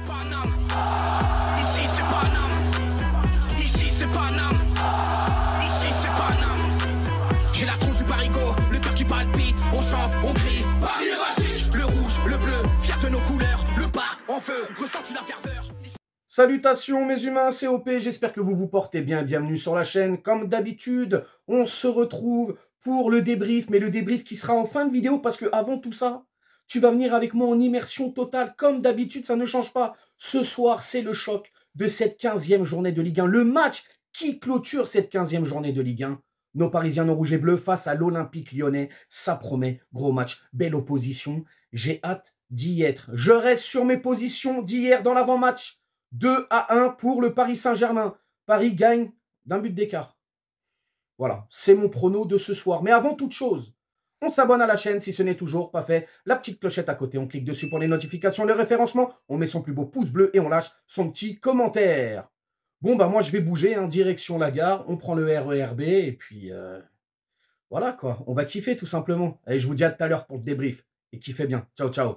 Paname. Ici c'est Paname. Ici c'est Paname. Ici c'est Paname. J'ai la tronche du parigot, le cœur qui palpite. On chante, on crie, Paris est magique. Le rouge, le bleu, fier de nos couleurs. Le parc en feu, ressens-tu la ferveur? Salutations mes humains, c'est OP, j'espère que vous vous portez bien, bienvenue sur la chaîne. Comme d'habitude, on se retrouve pour le débrief, mais le débrief qui sera en fin de vidéo parce que avant tout ça, tu vas venir avec moi en immersion totale, comme d'habitude, ça ne change pas. Ce soir, c'est le choc de cette 15e journée de Ligue 1, le match qui clôture cette 15e journée de Ligue 1. Nos Parisiens en rouge et bleu face à l'Olympique Lyonnais, ça promet, gros match, belle opposition, j'ai hâte d'y être. Je reste sur mes positions d'hier dans l'avant-match. 2-1 pour le Paris Saint-Germain. Paris gagne d'un but d'écart. Voilà, c'est mon prono de ce soir. Mais avant toute chose, on s'abonne à la chaîne si ce n'est toujours pas fait. La petite clochette à côté, on clique dessus pour les notifications, le référencement. On met son plus beau pouce bleu et on lâche son petit commentaire. Bon, bah moi je vais bouger, hein, direction la gare. On prend le RERB et puis voilà quoi. On va kiffer tout simplement. Allez, je vous dis à tout à l'heure pour le débrief. Et kiffez bien. Ciao, ciao.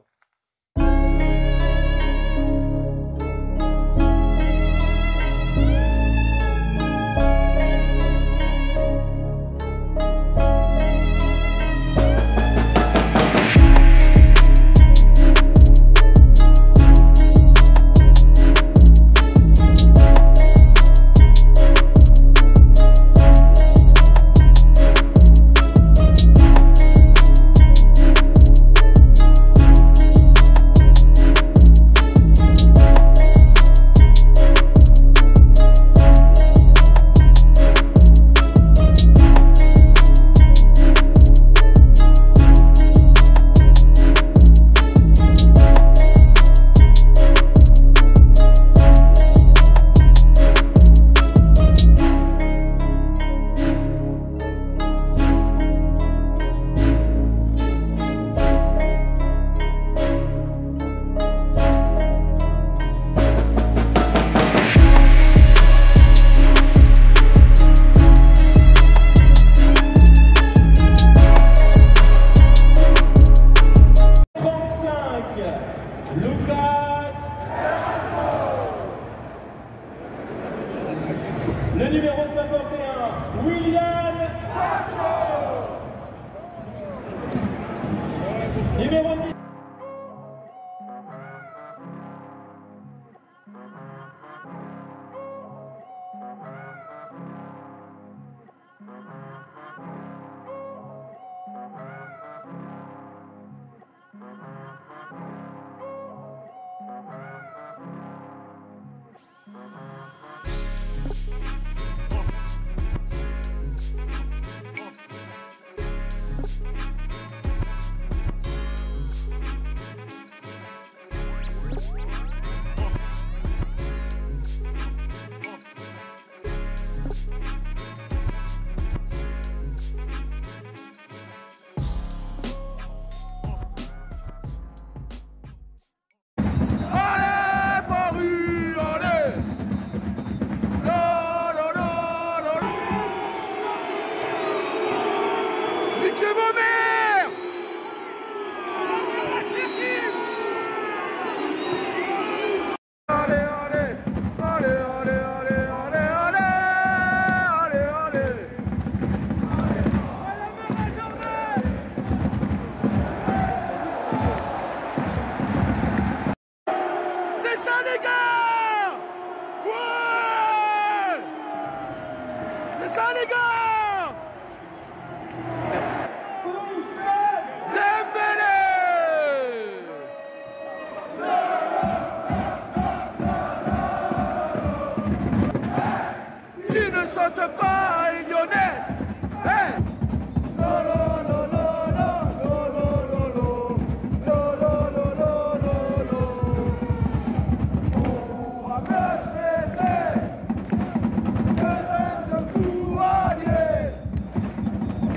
Le numéro 51, William Castro. Numéro 10. Saute pas, Lyonnais! Hey! On va me traiter de fou allié.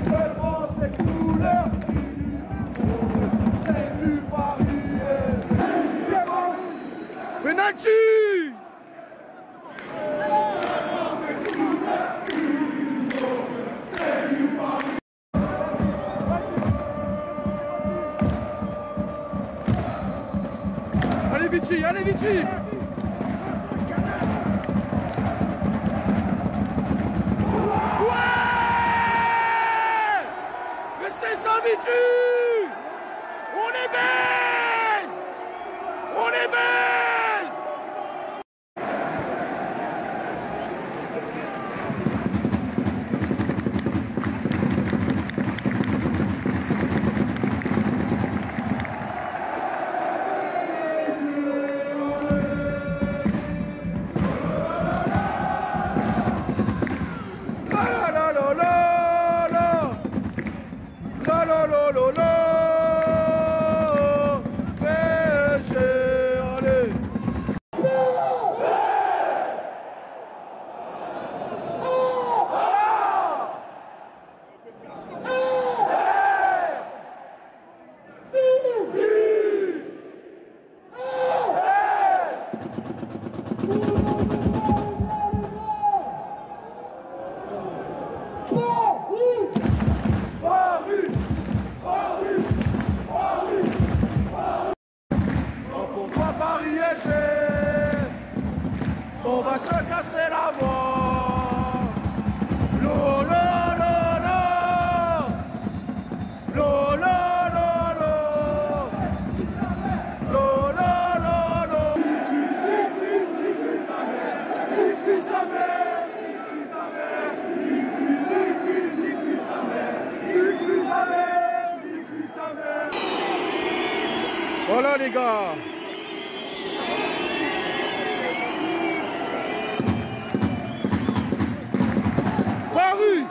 Seulement ces couleurs c'est du Paris. Penalty! Allez Vichy, allez Vichy. C'est ça, Vichy! On les baise! On les baise! La la la la la! La la la la la, pêchez, allez. On va se casser la voix. Lo lo lo lo. Lo lo lo lo. Lo lo lo lo. Voilà les gars. Paris.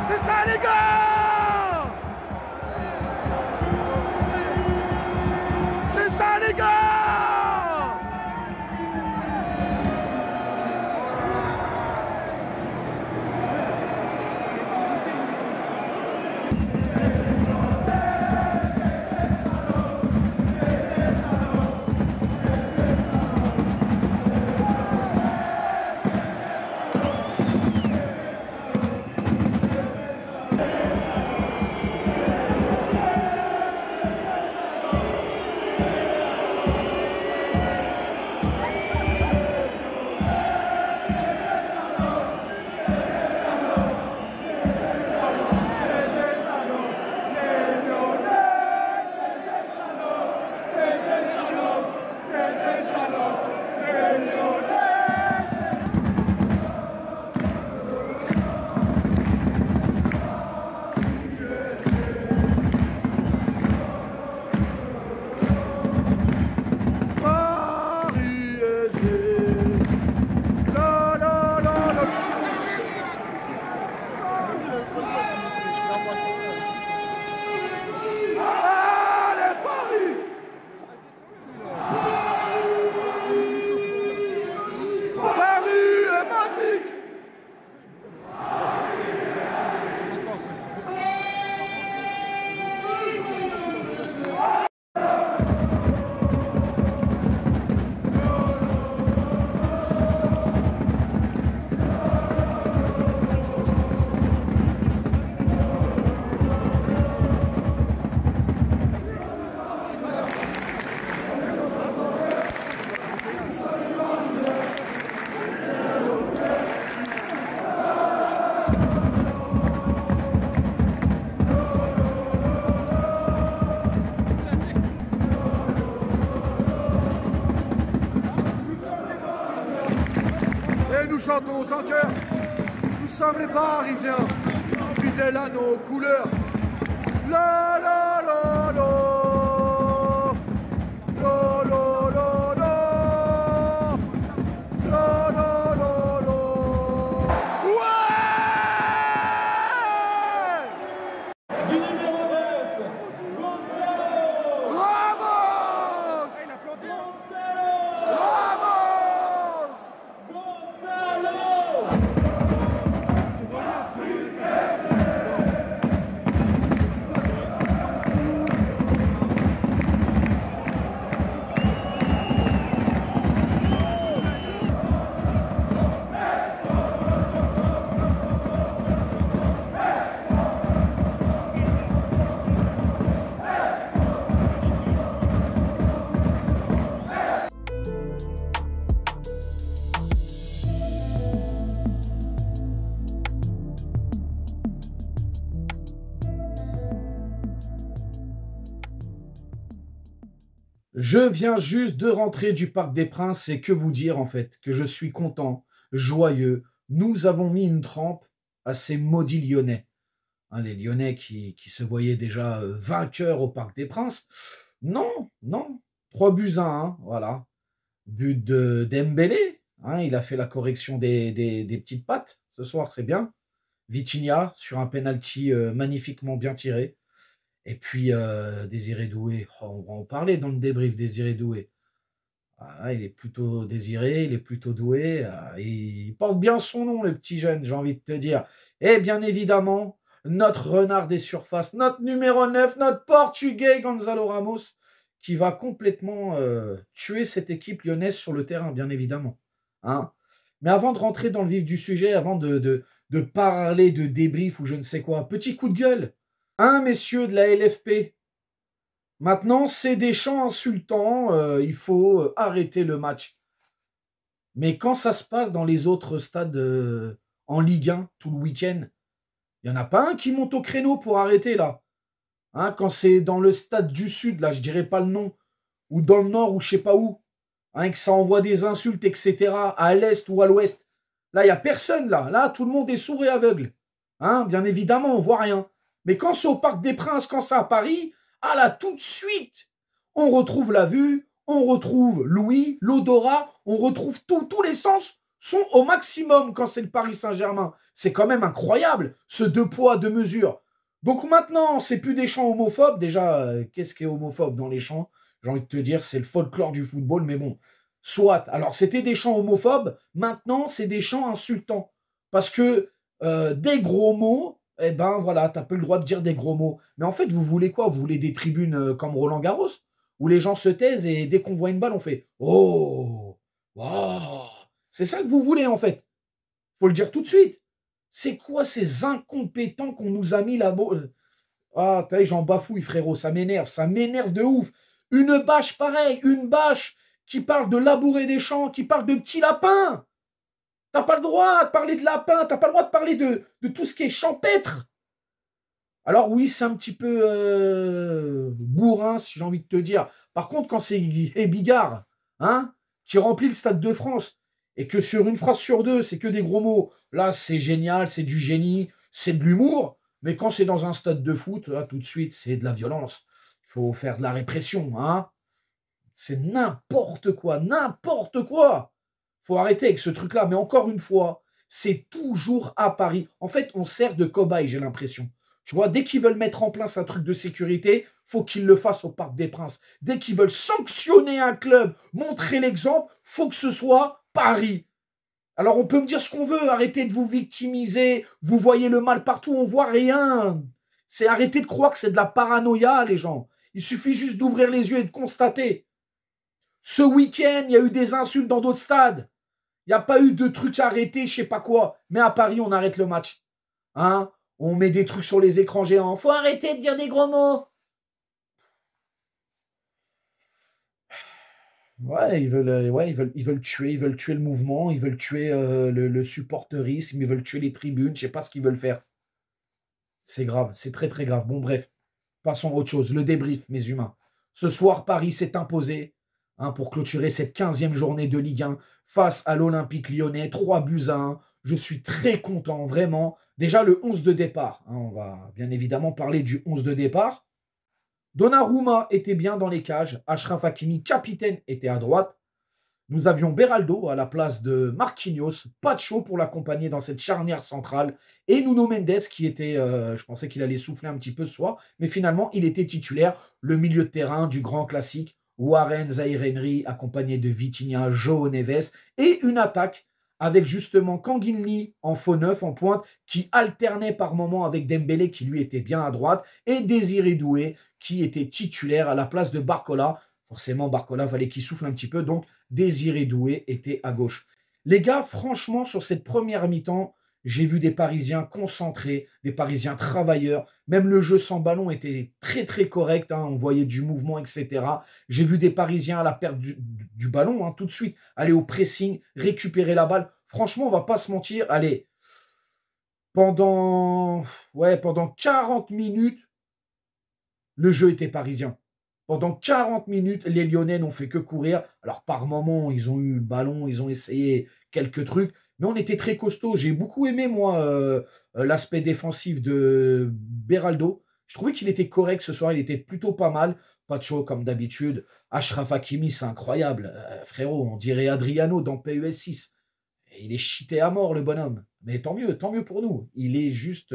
C'est ça les gars! C'est ça les gars! Et nous chantons sans cœur. Nous sommes les Parisiens, fidèles à nos couleurs. La la la la. La la la la. La la la la. Ouais! Je viens juste de rentrer du Parc des Princes et que vous dire en fait, que je suis content, joyeux. Nous avons mis une trempe à ces maudits Lyonnais. Hein, les Lyonnais qui se voyaient déjà vainqueurs au Parc des Princes. Non, non. 3 buts à 1, voilà. But de Dembélé. Hein, il a fait la correction des petites pattes. Ce soir, c'est bien. Vitinha sur un penalty magnifiquement bien tiré. Et puis Désiré Doué. Oh, on va en parler dans le débrief, Désiré Doué. Ah, il est plutôt désiré, il est plutôt doué. Il porte bien son nom, le petit jeune, j'ai envie de te dire. Et bien évidemment, notre renard des surfaces, notre numéro 9, notre portugais Gonzalo Ramos, qui va complètement tuer cette équipe lyonnaise sur le terrain, bien évidemment. Hein. Mais avant de rentrer dans le vif du sujet, avant de parler de débrief ou je ne sais quoi, petit coup de gueule. Hein, messieurs de la LFP, maintenant, c'est des chants insultants, il faut arrêter le match. Mais quand ça se passe dans les autres stades en Ligue 1, tout le week-end, il n'y en a pas un qui monte au créneau pour arrêter, là. Hein, quand c'est dans le stade du Sud, là, je dirais pas le nom, ou dans le Nord, ou je sais pas où, hein, que ça envoie des insultes, etc., à l'Est ou à l'Ouest. Là, il n'y a personne, là. Là, tout le monde est sourd et aveugle. Hein, bien évidemment, on voit rien. Mais quand c'est au Parc des Princes, quand c'est à Paris, ah là, tout de suite, on retrouve la vue, on retrouve l'ouïe, l'odorat, on retrouve tout. Tous les sens sont au maximum quand c'est le Paris Saint-Germain. C'est quand même incroyable, ce 2 poids, 2 mesures. Donc maintenant, c'est plus des chants homophobes. Déjà, qu'est-ce qui est homophobe dans les chants? J'ai envie de te dire, c'est le folklore du football, mais bon, soit. Alors, c'était des chants homophobes, maintenant, c'est des chants insultants. Parce que des gros mots, eh ben voilà, t'as pas le droit de dire des gros mots. Mais en fait, vous voulez quoi? Vous voulez des tribunes comme Roland-Garros, où les gens se taisent et dès qu'on voit une balle, on fait « Oh, wow !» C'est ça que vous voulez, en fait. Faut le dire tout de suite. C'est quoi ces incompétents qu'on nous a mis là-bas? Ah, t'as vu, j'en bafouille, frérot, ça m'énerve de ouf. Une bâche pareille, une bâche qui parle de labourer des champs, qui parle de petits lapins. T'as pas le droit de parler de lapins, t'as pas le droit de parler de tout ce qui est champêtre. Alors oui, c'est un petit peu bourrin, si j'ai envie de te dire. Par contre, quand c'est Bigard, hein, qui remplit le Stade de France, et que sur une phrase sur deux, c'est que des gros mots, là, c'est génial, c'est du génie, c'est de l'humour. Mais quand c'est dans un stade de foot, là, tout de suite, c'est de la violence. Il faut faire de la répression, hein. C'est n'importe quoi, n'importe quoi. Faut arrêter avec ce truc-là. Mais encore une fois, c'est toujours à Paris. En fait, on sert de cobaye, j'ai l'impression. Tu vois, dès qu'ils veulent mettre en place un truc de sécurité, faut qu'ils le fassent au Parc des Princes. Dès qu'ils veulent sanctionner un club, montrer l'exemple, faut que ce soit Paris. Alors on peut me dire ce qu'on veut, arrêtez de vous victimiser, vous voyez le mal partout, on voit rien. C'est arrêter de croire que c'est de la paranoïa, les gens. Il suffit juste d'ouvrir les yeux et de constater. Ce week-end, il y a eu des insultes dans d'autres stades. Il n'y a pas eu de trucs arrêtés, je sais pas quoi. Mais à Paris, on arrête le match. Hein? On met des trucs sur les écrans géants. Faut arrêter de dire des gros mots. Ouais, ils veulent tuer le mouvement, ils veulent tuer le supporterisme, ils veulent tuer les tribunes, je sais pas ce qu'ils veulent faire. C'est grave, c'est très très grave. Bon bref, passons à autre chose. Le débrief, mes humains. Ce soir, Paris s'est imposé hein, pour clôturer cette 15e journée de Ligue 1 face à l'Olympique Lyonnais, 3 buts à 1. Je suis très content, vraiment. Déjà, le 11 de départ. Hein, on va bien évidemment parler du 11 de départ. Donnarumma était bien dans les cages. Achraf Hakimi, capitaine, était à droite. Nous avions Beraldo à la place de Marquinhos. Pacho pour l'accompagner dans cette charnière centrale. Et Nuno Mendes qui était, je pensais qu'il allait souffler un petit peu ce soir, mais finalement, il était titulaire. Le milieu de terrain du grand classique. Warren Zaïre-Emery accompagné de Vitinha, João Neves. Et une attaque avec justement Kanguinli en faux neuf, en pointe, qui alternait par moments avec Dembélé, qui lui était bien à droite, et Désiré Doué, qui était titulaire à la place de Barcola. Forcément, Barcola fallait qu'il souffle un petit peu, donc Désiré Doué était à gauche. Les gars, franchement, sur cette première mi-temps, j'ai vu des Parisiens concentrés, des Parisiens travailleurs. Même le jeu sans ballon était très très correct. Hein, on voyait du mouvement, etc. J'ai vu des Parisiens à la perte du ballon, hein, tout de suite, aller au pressing, récupérer la balle. Franchement, on va pas se mentir. Allez, pendant 40 minutes, le jeu était parisien. Pendant 40 minutes, les Lyonnais n'ont fait que courir. Alors, par moments, ils ont eu le ballon, ils ont essayé quelques trucs, mais on était très costaud. J'ai beaucoup aimé, moi, l'aspect défensif de Beraldo. Je trouvais qu'il était correct ce soir, il était plutôt pas mal. Pacho, comme d'habitude. Achraf Hakimi, c'est incroyable. Frérot, on dirait Adriano dans PES 6. Et il est cheaté à mort, le bonhomme. Mais tant mieux pour nous. Il est juste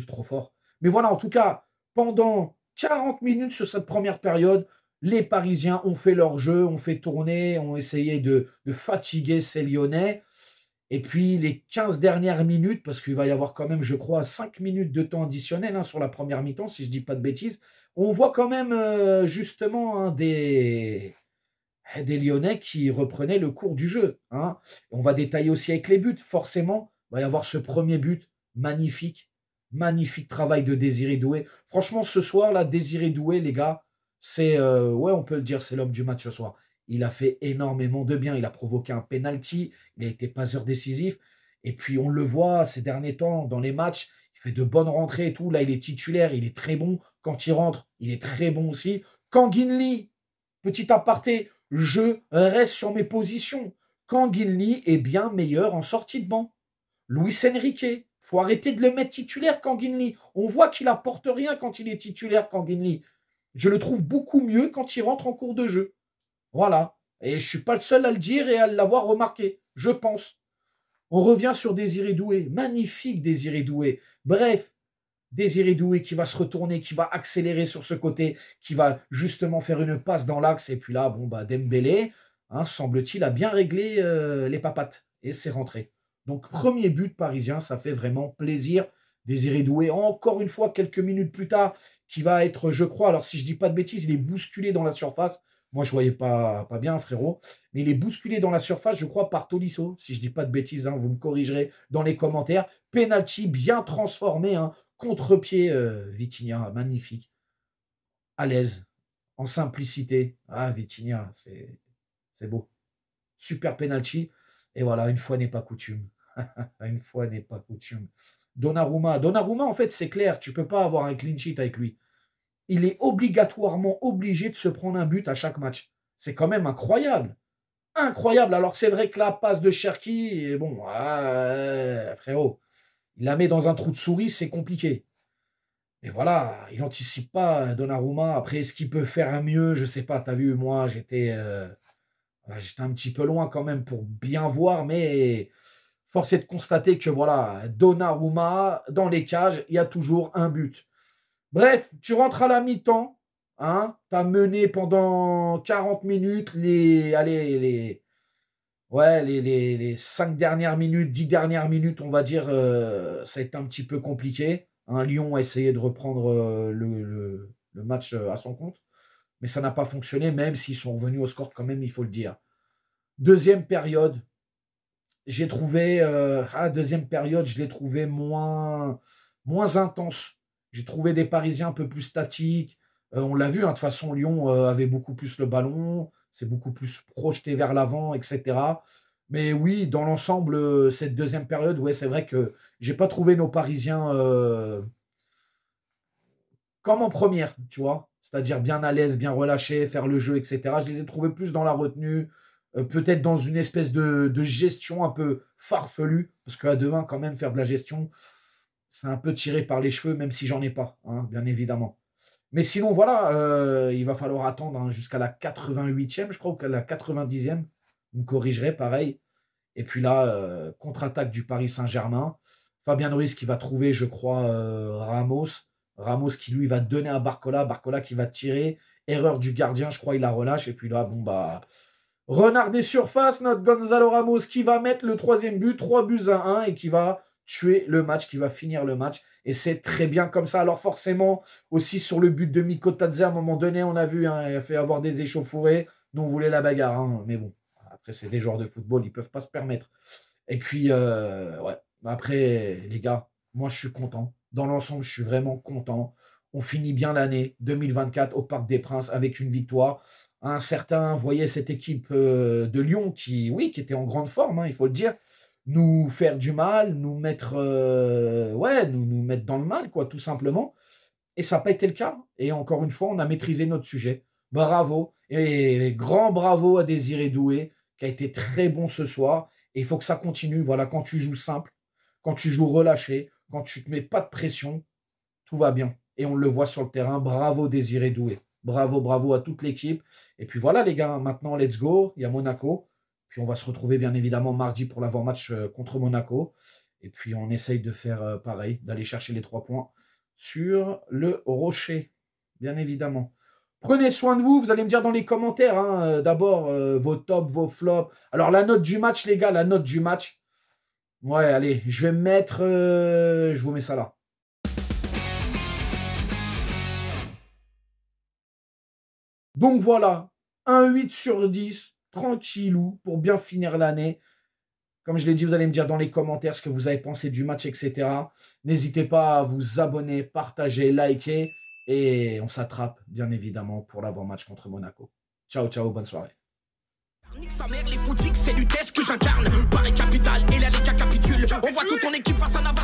trop fort. Mais voilà, en tout cas, pendant 40 minutes sur cette première période, les Parisiens ont fait leur jeu, ont fait tourner, ont essayé de fatiguer ces Lyonnais. Et puis les 15 dernières minutes, parce qu'il va y avoir quand même, je crois, 5 minutes de temps additionnel sur la première mi-temps, si je ne dis pas de bêtises, on voit quand même justement des Lyonnais qui reprenaient le cours du jeu. On va détailler aussi avec les buts. Forcément, il va y avoir ce premier but magnifique. Magnifique travail de Désiré Doué. Franchement, ce soir-là, Désiré Doué, les gars, c'est, ouais, on peut le dire, c'est l'homme du match ce soir. Il a fait énormément de bien. Il a provoqué un penalty. Il a été passeur décisif. Et puis, on le voit ces derniers temps dans les matchs. Il fait de bonnes rentrées et tout. Là, il est titulaire. Il est très bon. Quand il rentre, il est très bon aussi. Kanguinli, petit aparté, je reste sur mes positions. Kanguinli est bien meilleur en sortie de banc. Luis Enrique, faut arrêter de le mettre titulaire, Kanguinli. On voit qu'il apporte rien quand il est titulaire, Kanguinli. Je le trouve beaucoup mieux quand il rentre en cours de jeu. Voilà. Et je ne suis pas le seul à le dire et à l'avoir remarqué, je pense. On revient sur Désiré Doué. Magnifique Désiré Doué. Bref, Désiré Doué qui va se retourner, qui va accélérer sur ce côté, qui va justement faire une passe dans l'axe. Et puis là, Dembélé, semble-t-il, a bien réglé les papates. Et c'est rentré. Donc, premier but parisien, ça fait vraiment plaisir. Désiré Doué, encore une fois, quelques minutes plus tard, qui va être, je crois, alors si je ne dis pas de bêtises, il est bousculé dans la surface. Moi, je ne voyais pas bien, frérot. Mais il est bousculé dans la surface, je crois, par Tolisso. Si je ne dis pas de bêtises, vous me corrigerez dans les commentaires. Penalty bien transformé, contre-pied, Vitinha, magnifique. À l'aise, en simplicité. Ah, Vitinha, c'est beau. Super penalty. Et voilà, une fois n'est pas coutume. Une fois n'est pas coutume. Donnarumma, en fait, c'est clair, tu ne peux pas avoir un clean sheet avec lui. Il est obligatoirement obligé de se prendre un but à chaque match. C'est quand même incroyable. Incroyable. Alors, c'est vrai que la passe de Cherki, bon, frérot, il la met dans un trou de souris, c'est compliqué. Mais voilà, il n'anticipe pas Donnarumma. Après, est-ce qu'il peut faire un mieux? Je ne sais pas. Tu as vu, moi, j'étais un petit peu loin quand même pour bien voir, mais force est de constater que voilà, Donnarumma, dans les cages, il y a toujours un but. Bref, tu rentres à la mi-temps, tu as mené pendant 40 minutes, les 5 dernières minutes, 10 dernières minutes, on va dire, ça a été un petit peu compliqué. Lyon a essayé de reprendre le match à son compte, mais ça n'a pas fonctionné, même s'ils sont revenus au score quand même, il faut le dire. Deuxième période, je l'ai trouvé moins intense. J'ai trouvé des Parisiens un peu plus statiques. On l'a vu, de toute façon, Lyon avait beaucoup plus le ballon, c'est beaucoup plus projeté vers l'avant, etc. Mais oui, dans l'ensemble, cette deuxième période, ouais, c'est vrai que j'ai pas trouvé nos Parisiens comme en première, tu vois. C'est-à-dire bien à l'aise, bien relâchés, faire le jeu, etc. Je les ai trouvés plus dans la retenue, peut-être dans une espèce de gestion un peu farfelue, parce qu'à 2-1, quand même, faire de la gestion, c'est un peu tiré par les cheveux, même si j'en ai pas, bien évidemment. Mais sinon, voilà, il va falloir attendre jusqu'à la 88e, je crois, ou qu'à la 90e. Vous me corrigerez, pareil. Et puis là, contre-attaque du Paris Saint-Germain. Fabien Ruiz qui va trouver, je crois, Ramos. Ramos qui, lui, va donner à Barcola. Barcola qui va tirer. Erreur du gardien, je crois, il la relâche. Et puis là, renard des surfaces, notre Gonzalo Ramos qui va mettre le troisième but, 3-1 et qui va tuer le match, qui va finir le match. Et c'est très bien comme ça. Alors forcément, aussi sur le but de Mikotadze, à un moment donné, on a vu, il a fait avoir des échauffourées. Nous, on voulait la bagarre. Mais bon, après, c'est des joueurs de football, ils ne peuvent pas se permettre. Et puis, ouais. Après, les gars, moi, je suis content. Dans l'ensemble, je suis vraiment content. On finit bien l'année 2024 au Parc des Princes avec une victoire. Certains voyaient cette équipe de Lyon qui était en grande forme, il faut le dire, nous faire du mal, nous mettre, nous mettre dans le mal, quoi, tout simplement. Et ça n'a pas été le cas. Et encore une fois, on a maîtrisé notre sujet. Bravo. Et grand bravo à Désiré Doué, qui a été très bon ce soir. Et il faut que ça continue. Voilà, quand tu joues simple, quand tu joues relâché, quand tu ne te mets pas de pression, tout va bien. Et on le voit sur le terrain. Bravo Désiré Doué. Bravo, bravo à toute l'équipe. Et puis voilà les gars, maintenant let's go. Il y a Monaco. Puis on va se retrouver bien évidemment mardi pour l'avant-match contre Monaco. Et puis on essaye de faire pareil, d'aller chercher les 3 points sur le Rocher, bien évidemment. Prenez soin de vous, vous allez me dire dans les commentaires, hein, d'abord vos tops, vos flops. Alors la note du match les gars, la note du match. Ouais, allez, je vais mettre, je vous mets ça là. Donc voilà, un 8 sur 10, tranquillou, pour bien finir l'année. Comme je l'ai dit, vous allez me dire dans les commentaires ce que vous avez pensé du match, etc. N'hésitez pas à vous abonner, partager, liker. Et on s'attrape, bien évidemment, pour l'avant-match contre Monaco. Ciao, ciao, bonne soirée. Nique sa mère, les footix, c'est l'UTES que j'incarne. Paris capitale, et là les gars capitulent. On voit toute ton équipe face à Navarre.